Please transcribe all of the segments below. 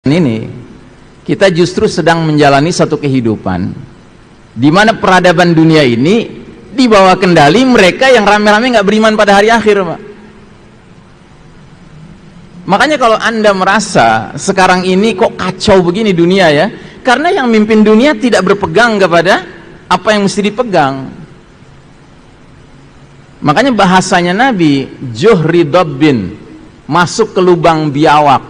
Ini kita justru sedang menjalani satu kehidupan di mana peradaban dunia ini di bawah kendali mereka yang rame-rame nggak beriman pada hari akhir, Pak. Makanya kalau Anda merasa sekarang ini kok kacau begini dunia ya, karena yang mimpin dunia tidak berpegang kepada apa yang mesti dipegang. Makanya bahasanya Nabi, juhri dabbin, masuk ke lubang biawak.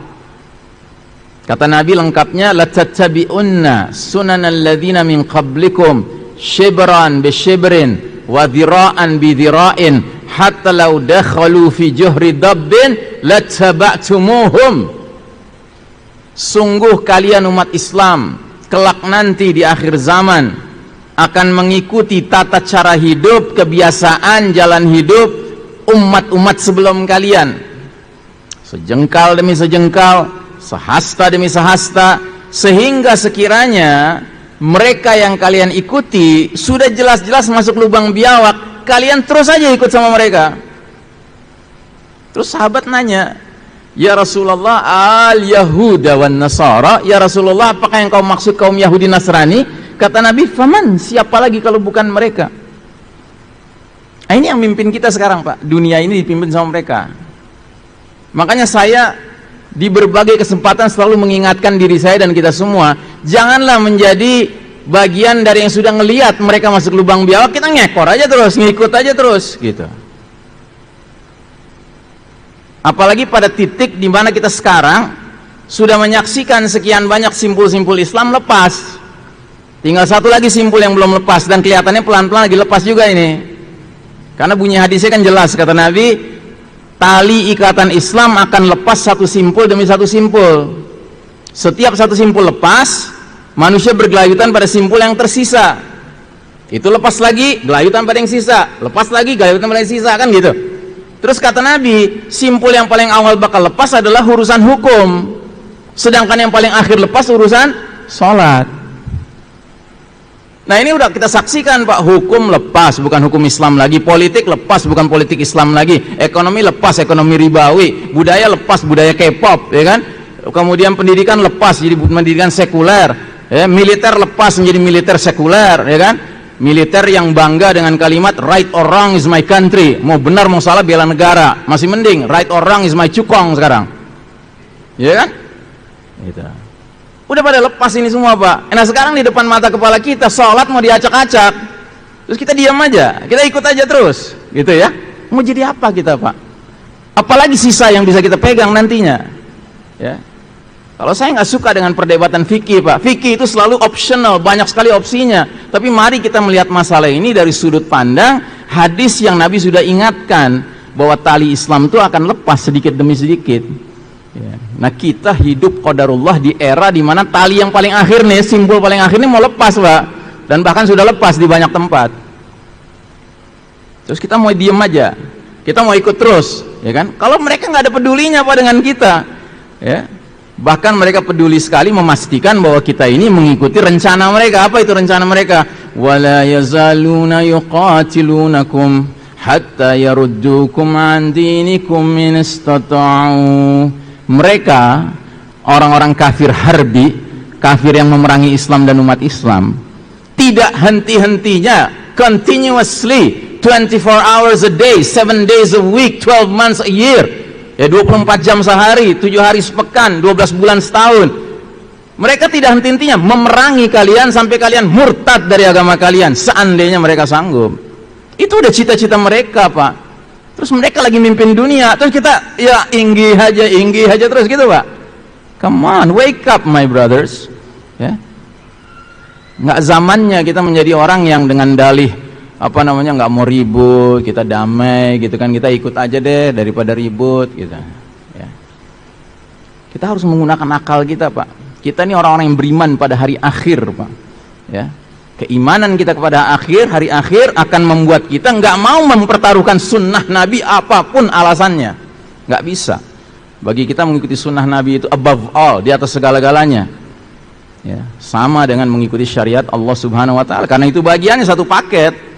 Kata Nabi lengkapnya, latattabi'unna sunanal ladzina min qablikum shibran bi shibrin wa dhira'an bi dhira'in hatta law dakhalu fi juhri dabbin lattaba'tumuhum. Sungguh kalian umat Islam kelak nanti di akhir zaman akan mengikuti tata cara hidup, kebiasaan, jalan hidup umat-umat sebelum kalian, sejengkal demi sejengkal, sehasta demi sehasta, sehingga sekiranya mereka yang kalian ikuti sudah jelas-jelas masuk lubang biawak, kalian terus saja ikut sama mereka. Terus sahabat nanya, ya Rasulullah, al-Yahuda wan Nasara, ya Rasulullah, apakah yang kau maksud kaum Yahudi Nasrani? Kata Nabi, faman, siapa lagi kalau bukan mereka? Nah, ini yang mimpin kita sekarang, Pak. Dunia ini dipimpin sama mereka. Makanya saya di berbagai kesempatan selalu mengingatkan diri saya dan kita semua, janganlah menjadi bagian dari yang sudah ngelihat mereka masuk lubang biawak, kita ngekor aja terus, ngikut aja terus gitu. Apalagi pada titik di mana kita sekarang sudah menyaksikan sekian banyak simpul-simpul Islam lepas, tinggal satu lagi simpul yang belum lepas, dan kelihatannya pelan-pelan lagi lepas juga ini. Karena bunyi hadisnya kan jelas, kata Nabi, tali ikatan Islam akan lepas satu simpul demi satu simpul. Setiap satu simpul lepas, manusia bergelayutan pada simpul yang tersisa. Itu lepas lagi, gelayutan pada yang sisa, lepas lagi, gelayutan pada yang sisa, kan gitu. Terus kata Nabi, simpul yang paling awal bakal lepas adalah urusan hukum, sedangkan yang paling akhir lepas urusan sholat. Nah ini udah kita saksikan, Pak. Hukum lepas, bukan hukum Islam lagi. Politik lepas, bukan politik Islam lagi. Ekonomi lepas, ekonomi ribawi. Budaya lepas, budaya K-pop, ya kan? Kemudian pendidikan lepas, jadi pendidikan sekuler, ya. Militer lepas menjadi militer sekuler, ya kan? Militer yang bangga dengan kalimat right or wrong is my country. Mau benar mau salah bela negara. Masih mending right or wrong is my cukong sekarang, ya kan? Gitu. Udah pada lepas ini semua, Pak. Nah sekarang di depan mata kepala kita sholat mau diacak-acak, terus kita diam aja, kita ikut aja terus, gitu ya. Mau jadi apa kita, Pak? Apalagi sisa yang bisa kita pegang nantinya, ya. Kalau saya nggak suka dengan perdebatan fikih, Pak. Fikih itu selalu optional, banyak sekali opsinya. Tapi mari kita melihat masalah ini dari sudut pandang hadis yang Nabi sudah ingatkan bahwa tali Islam itu akan lepas sedikit demi sedikit. Ya. Nah kita hidup qadarullah di era di mana tali yang paling akhir nih, simpul paling akhir nih mau lepas, Pak, dan bahkan sudah lepas di banyak tempat. Terus kita mau diem aja, kita mau ikut terus, ya kan? Kalau mereka nggak ada pedulinya, Pak, dengan kita, ya. Bahkan mereka peduli sekali memastikan bahwa kita ini mengikuti rencana mereka. Apa itu rencana mereka? Wala yazaluna yuqatilunakum hatta yaruddukum an dinikum in istata'u. Mereka, orang-orang kafir harbi, kafir yang memerangi Islam dan umat Islam, tidak henti-hentinya, continuously, 24 hours a day, 7 days a week, 12 months a year, ya 24 jam sehari, 7 hari sepekan, 12 bulan setahun. Mereka tidak henti-hentinya memerangi kalian sampai kalian murtad dari agama kalian, seandainya mereka sanggup. Itu udah cita-cita mereka, Pak. Terus mereka lagi mimpin dunia, terus kita ya inggi aja terus gitu, Pak. Come on, wake up my brothers, ya. Nggak zamannya kita menjadi orang yang dengan dalih apa namanya nggak mau ribut, kita damai gitu kan, kita ikut aja deh daripada ribut gitu, ya. Kita harus menggunakan akal kita, Pak. Kita ini orang-orang yang beriman pada hari akhir, Pak, ya. Keimanan kita kepada hari akhir akan membuat kita nggak mau mempertaruhkan sunnah Nabi apapun alasannya. Nggak bisa. Bagi kita mengikuti sunnah Nabi itu above all, di atas segala-galanya, ya. Sama dengan mengikuti syariat Allah Subhanahu Wa Taala, karena itu bagiannya satu paket.